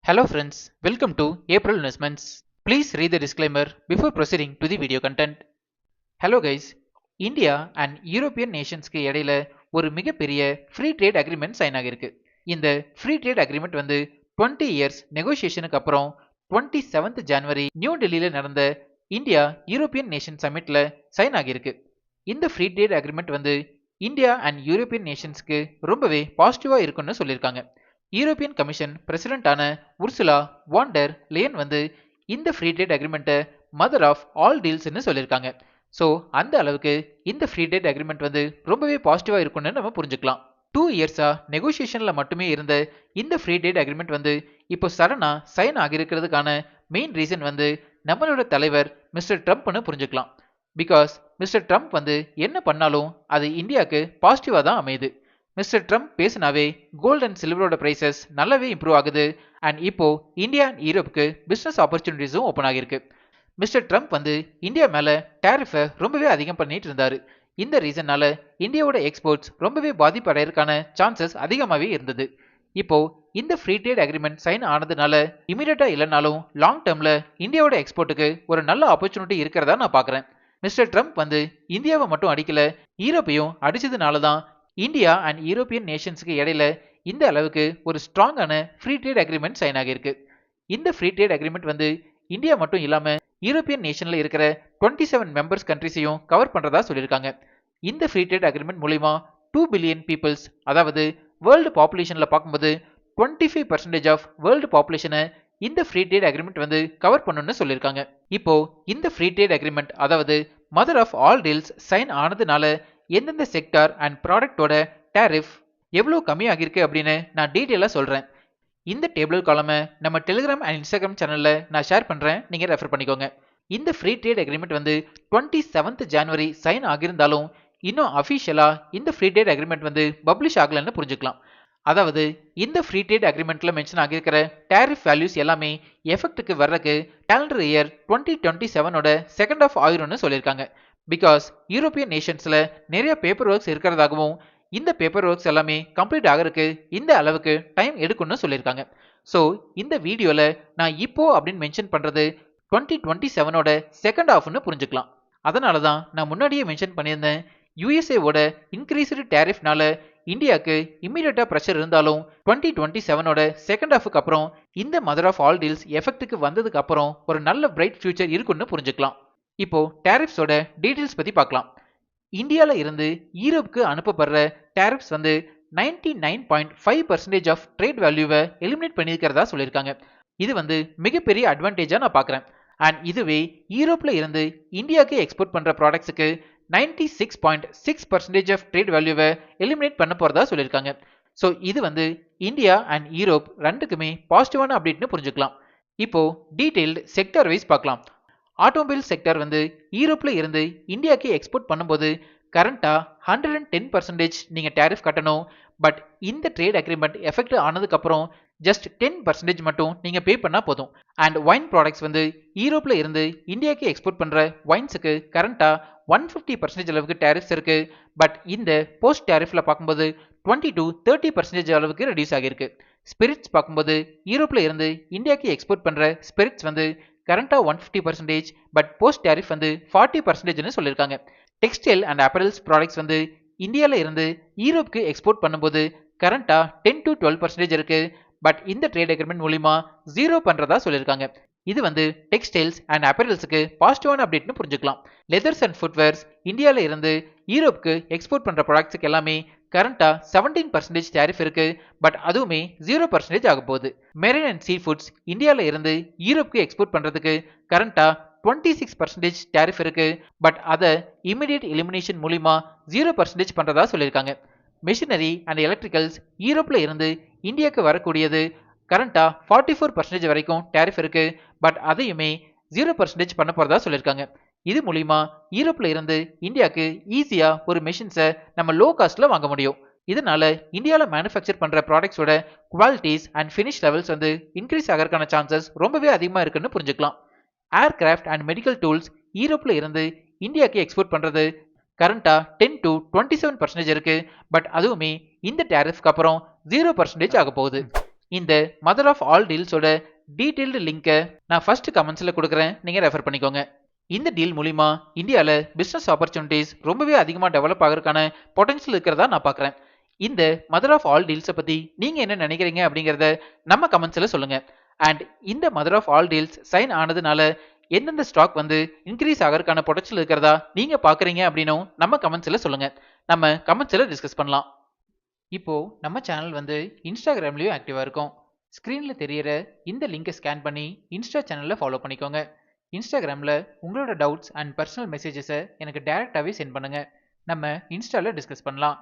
Hello friends, welcome to April Investments. Please read the disclaimer before proceeding to the video content. Hello guys, India and European நேஷன்ஸ்க்கு இடையில ஒரு மிகப்பெரிய free trade agreement sign ஆகிருக்கு. இந்த free trade agreement 20 years நெகோசியேஷனுக்கு அப்புறம் 27th ஜனவரி new டெல்லியில நடந்த இந்தியா யூரோப்பியன் நேஷன் சமிட்ல சைன் ஆகிருக்கு. இந்த free trade agreement India and European நேஷன்ஸ்க்கு ரொம்பவே பாசிட்டிவா இருக்குன்னு சொல்லியிருக்காங்க. யூரோப்பியன் கமிஷன் பிரசிடென்டான உர்சுலா வாண்டர் லேயன் இந்த ஃப்ரீ ட்ரேட் அக்ரிமெண்ட்டை மதர் ஆஃப் ஆல் டீல்ஸ்னு சொல்லியிருக்காங்க. ஸோ அந்த அளவுக்கு இந்த ஃப்ரீ ட்ரேட் அக்ரிமெண்ட் ரொம்பவே பாசிட்டிவா இருக்கும்னு நம்ம புரிஞ்சுக்கலாம். 2 இயர்ஸா நெகோசியேஷன்ல மட்டுமே இருந்த இந்த ஃப்ரீ ட்ரேட் அக்ரிமெண்ட் இப்போ சடனா சைன் ஆகிருக்கிறதுக்கான மெயின் ரீசன் நம்மளோட தலைவர் மிஸ்டர் ட்ரம்ப்னு புரிஞ்சுக்கலாம். பிகாஸ் மிஸ்டர் ட்ரம்ப் என்ன பண்ணாலும் அது இந்தியாவுக்கு பாசிட்டிவா தான் அமையுது. மிஸ்டர் ட்ரம்ப் பேசினாவே கோல்ட் அண்ட் சில்வரோட பிரைசஸ் நல்லாவே இம்ப்ரூவ் ஆகுது. அண்ட் இப்போ இந்தியா அண்ட் யூரோப்புக்கு பிசினஸ் ஆப்பர்ச்சுனிட்டிஸும் ஓப்பன் ஆகிருக்கு. மிஸ்டர் ட்ரம்ப் இந்தியா மேல டேரிஃபை ரொம்பவே அதிகம் பண்ணிட்டு இருந்தாரு. இந்த ரீசன்னால இந்தியாவோட எக்ஸ்போர்ட்ஸ் ரொம்பவே பாதிப்படைறதுக்கான சான்சஸ் அதிகமாகவே இருந்தது. இப்போ இந்த ஃப்ரீ ட்ரேட் அக்ரிமெண்ட் சைன் ஆனதுனால இமீடியட்டா இல்லைனாலும் லாங் டேர்ம்ல இந்தியாவோட எக்ஸ்போர்ட்டுக்கு ஒரு நல்ல ஆப்பர்ச்சுனிட்டி இருக்கிறதா நான் பாக்குறேன். மிஸ்டர் ட்ரம்ப் இந்தியாவை மட்டும் அடிக்கல, யூரோப்பையும் அடிச்சதுனால தான் இந்தியா அண்ட் யூரோப்பியன் நேஷன்ஸ்க்கு இடையில இந்த அளவுக்கு ஒரு ஸ்ட்ராங்கான ஃப்ரீ ட்ரேட் அக்ரிமெண்ட் சைன் ஆகிருக்கு. இந்த ஃப்ரீ ட்ரேட் அக்ரிமெண்ட் இந்தியா மட்டும் இல்லாம யூரோப்பியன் நேஷன்ல இருக்கிற 27 மெம்பர்ஸ் கண்ட்ரிஸையும் கவர் பண்றதா சொல்லியிருக்காங்க. இந்த ஃப்ரீ ட்ரேட் அக்ரிமெண்ட் மூலமா 2 பில்லியன் பீப்புள்ஸ், அதாவது வேர்ல்டு பாப்புலேஷன்ல பார்க்கும்போது 25% ஆஃப் வேர்ல்டு பாப்புலேஷனை இந்த ஃப்ரீ ட்ரேட் அக்ரிமெண்ட் கவர் பண்ணணும்னு சொல்லியிருக்காங்க. இப்போ இந்த ஃப்ரீ ட்ரேட் அக்ரிமெண்ட் அதாவது mother of all deals sign ஆனதுனால எந்தெந்த செக்டார் அண்ட் ப்ராடக்டோட டேரிஃப் எவ்வளோ கம்மியாகிருக்கு அப்படின்னு நான் டீட்டெயிலாக சொல்கிறேன். இந்த டேபிள் காலமை நம்ம டெலிகிராம் அண்ட் இன்ஸ்டாகிராம் சேனலில் நான் ஷேர் பண்ணுறேன், நீங்கள் ரெஃபர் பண்ணிக்கோங்க. இந்த ஃப்ரீ ட்ரேட் அக்ரிமெண்ட் 27th ஜனவரி சைன் ஆகியிருந்தாலும் இன்னும் அஃபிஷியலாக இந்த ஃப்ரீ ட்ரேட் அக்ரிமெண்ட் பப்ளிஷ் ஆகலைன்னு புரிஞ்சுக்கலாம். அதாவது இந்த ஃப்ரீ ட்ரேட் அக்ரிமெண்ட்ல மென்ஷன் ஆகியிருக்கிற டேரிஃப் வேல்யூஸ் எல்லாமே எஃபெக்ட்டுக்கு வர்றதுக்கு கேலண்டர் இயர் 2027ஓட செகண்ட் ஆஃப் ஆயிரும்னு சொல்லியிருக்காங்க. பிகாஸ் யூரோப்பியன் நேஷன்ஸ்ல நிறைய பேப்பர் ஒர்க்ஸ் இருக்கிறதாகவும் இந்த பேப்பர் ஒர்க்ஸ் எல்லாமே கம்ப்ளீட் ஆகிறதுக்கு இந்த அளவுக்கு டைம் எடுக்கும்னு சொல்லியிருக்காங்க. ஸோ இந்த வீடியோவில் நான் இப்போ அப்படின்னு மென்ஷன் பண்ணுறது 2027ஓட செகண்ட் ஆஃப்னு புரிஞ்சுக்கலாம். அதனால தான் நான் முன்னாடியே மென்ஷன் பண்ணியிருந்தேன், யூஎஸ்ஏவோட இன்க்ரீஸ்டு டேரிஃப்னால இந்தியாவுக்கு இம்மீடியட்டா ப்ரெஷர் இருந்தாலும் 2027ஓட செகண்ட் ஆஃபுக்கு அப்புறம் இந்த மதர் ஆஃப் ஆல் டீல்ஸ் எஃபெக்ட்டுக்கு வந்ததுக்கு அப்புறம் ஒரு நல்ல பிரைட் ஃபியூச்சர் இருக்குன்னு புரிஞ்சுக்கலாம். இப்போ டேரிஃப்ஸோட டீடைல்ஸ் பத்தி பார்க்கலாம். இந்தியால இருந்து யூரோப்புக்கு அனுப்பப்படுற டேரிஃப்ஸ் 99.5% ஆஃப் ட்ரேட் வேல்யூவை எலிமினேட் பண்ணியிருக்கிறதா சொல்லியிருக்காங்க. இது மிகப்பெரிய அட்வான்டேஜா நான் பார்க்குறேன். அண்ட் இதுவே யூரோப்ல இருந்து இந்தியாவுக்கு எக்ஸ்போர்ட் பண்ற ப்ராடக்ட்ஸுக்கு 96.6% ஆஃப் ட்ரேட் வேல்யூவை எலிமினேட் பண்ண போறதா சொல்லியிருக்காங்க. ஸோ இது இந்தியா அண்ட் யூரோப் ரெண்டுக்குமே பாசிட்டிவான அப்டேட்னு புரிஞ்சுக்கலாம். இப்போ டீடைல்டு செக்டர் வைஸ் பார்க்கலாம். ஆட்டோமொபைல் செக்டர் யூரோப்ல இருந்து இந்தியாவுக்கு எக்ஸ்போர்ட் பண்ணும்போது கரண்டா 110% நீங்க டேரிஃப் கட்டணும். பட் இந்த ட்ரேட் அக்ரிமெண்ட் எஃபெக்ட் ஆனதுக்கு அப்புறம் ஜஸ்ட் 10% மட்டும் நீங்க பே பண்ணா போதும். அண்ட் வைன் ப்ராடக்ட்ஸ் யூரோப்ல இருந்து இந்தியாவுக்கு எக்ஸ்போர்ட் பண்ற வைன்ஸுக்கு கரண்டா 150% அளவுக்கு டேரிஃப்ஸ் இருக்கு. பட் இந்த போஸ்ட் டேரிஃப்ல பார்க்கும்போது 20 to 30% அளவுக்கு ரெடியூஸ் ஆகிருக்கு. ஸ்பிரிட்ஸ் பார்க்கும்போது யூரோப்ல இருந்து இந்தியாவுக்கு எக்ஸ்போர்ட் பண்ற ஸ்பிரிட்ஸ் கரண்டா 150%, பட் போஸ்ட் டேரிஃப் 40%ன்னு சொல்லியிருக்காங்க. டெக்ஸ்டைல் அண்ட் அப்பரல்ஸ் ப்ராடக்ட்ஸ் இந்தியால இருந்து யூரோப்புக்கு எக்ஸ்போர்ட் பண்ணும்போது கரண்டா 10 to 12% இருக்கு. பட் இந்த ட்ரேட் அக்ரிமெண்ட் மூலியமா 0 பண்றதா சொல்லியிருக்காங்க. இது டெக்ஸ்டைல்ஸ் அண்ட் அப்பரல்ஸுக்கு பாசிட்டிவான அப்டேட்னு புரிஞ்சுக்கலாம். லெதர்ஸ் அண்ட் ஃபுட்வேர்ஸ் இந்தியால இருந்து யூரோப்புக்கு எக்ஸ்போர்ட் பண்ற ப்ராடக்ட்ஸுக்கு எல்லாமே கரண்டா 17% டேரிஃப் இருக்கு. பட் அதுவுமே 0% ஆக போகுது. மெரைன் அண்ட் சீ ஃபுட்ஸ் இந்தியால இருந்து யூரோப்புக்கு எக்ஸ்போர்ட் பண்றதுக்கு கரண்டா 26% டேரிஃப் இருக்கு. பட் அதை இமிடியேட் எலிமினேஷன் மூலியமா 0% பண்றதா சொல்லியிருக்காங்க. மெஷினரி அண்ட் எலக்ட்ரிக்கல்ஸ் யூரோப்ல இருந்து இந்தியாவுக்கு வரக்கூடியது கரண்டா 44% வரைக்கும் டேரிஃப் இருக்கு. பட் அதையுமே 0% பண்ண போறதா சொல்லியிருக்காங்க. இது மூலியமா யூரோப்ல இருந்து இந்தியாவுக்கு ஈஸியா ஒரு மெஷின்ஸை நம்ம லோ காஸ்ட்ல வாங்க முடியும். இதனால இந்தியாவில் மேனுஃபேக்சர் பண்ற ப்ராடக்ட்ஸோட qualities and finish levels increase ஆகிறதுக்கான சான்சஸ் ரொம்பவே அதிகமாக இருக்குன்னு புரிஞ்சுக்கலாம். ஏர்கிராஃப்ட் அண்ட் மெடிக்கல் டூல்ஸ் யூரோப்ல இருந்து இந்தியாவுக்கு எக்ஸ்போர்ட் பண்றது கரண்டா 10 to 27% இருக்கு. பட் அதுவுமே இந்த டேரிஃப்க்கு அப்புறம் 0% ஆக போகுது. இந்த மதர் ஆஃப் ஆல் டீல்ஸோட டீடைல்டு லிங்கை நான் ஃபர்ஸ்ட் கமெண்ட்ஸில் கொடுக்குறேன், நீங்கள் ரெஃபர் பண்ணிக்கோங்க. இந்த டீல் மூலிமா இந்தியாவில் பிஸ்னஸ் ஆப்பர்ச்சுனிட்டிஸ் ரொம்பவே அதிகமாக டெவலப் ஆகிறதுக்கான பொட்டன்ஷியல் இருக்கிறதா நான் பார்க்குறேன். இந்த மதர் ஆஃப் ஆல் டீல்ஸை பற்றி நீங்கள் என்ன நினைக்கிறீங்க அப்படிங்கிறத நம்ம கமெண்ட்ஸில் சொல்லுங்கள். அண்ட் இந்த mother of all deals sign ஆனதுனால எந்தெந்த ஸ்டாக் வந்து இன்க்ரீஸ் ஆகிறதுக்கான பொட்டன்ஷியல் இருக்கிறதா நீங்கள் பார்க்குறீங்க அப்படின்னும் நம்ம கமெண்ட்ஸில் சொல்லுங்கள். நம்ம கமெண்ட்ஸில் டிஸ்கஸ் பண்ணலாம். இப்போ நம்ம சேனல் வந்து இன்ஸ்டாகிராம்லேயும் ஆக்டிவாக இருக்கும். ஸ்க்ரீனில் தெரியிற இந்த லிங்கை ஸ்கேன் பண்ணி இன்ஸ்டா சேனலில் ஃபாலோ பண்ணிக்கோங்க. இன்ஸ்டாகிராமில் உங்களோட டவுட்ஸ் அண்ட் பர்சனல் மெசேஜஸை எனக்கு டைரெக்டாகவே சென்ட் பண்ணுங்கள். நம்ம இன்ஸ்டாவில் டிஸ்கஸ் பண்ணலாம்.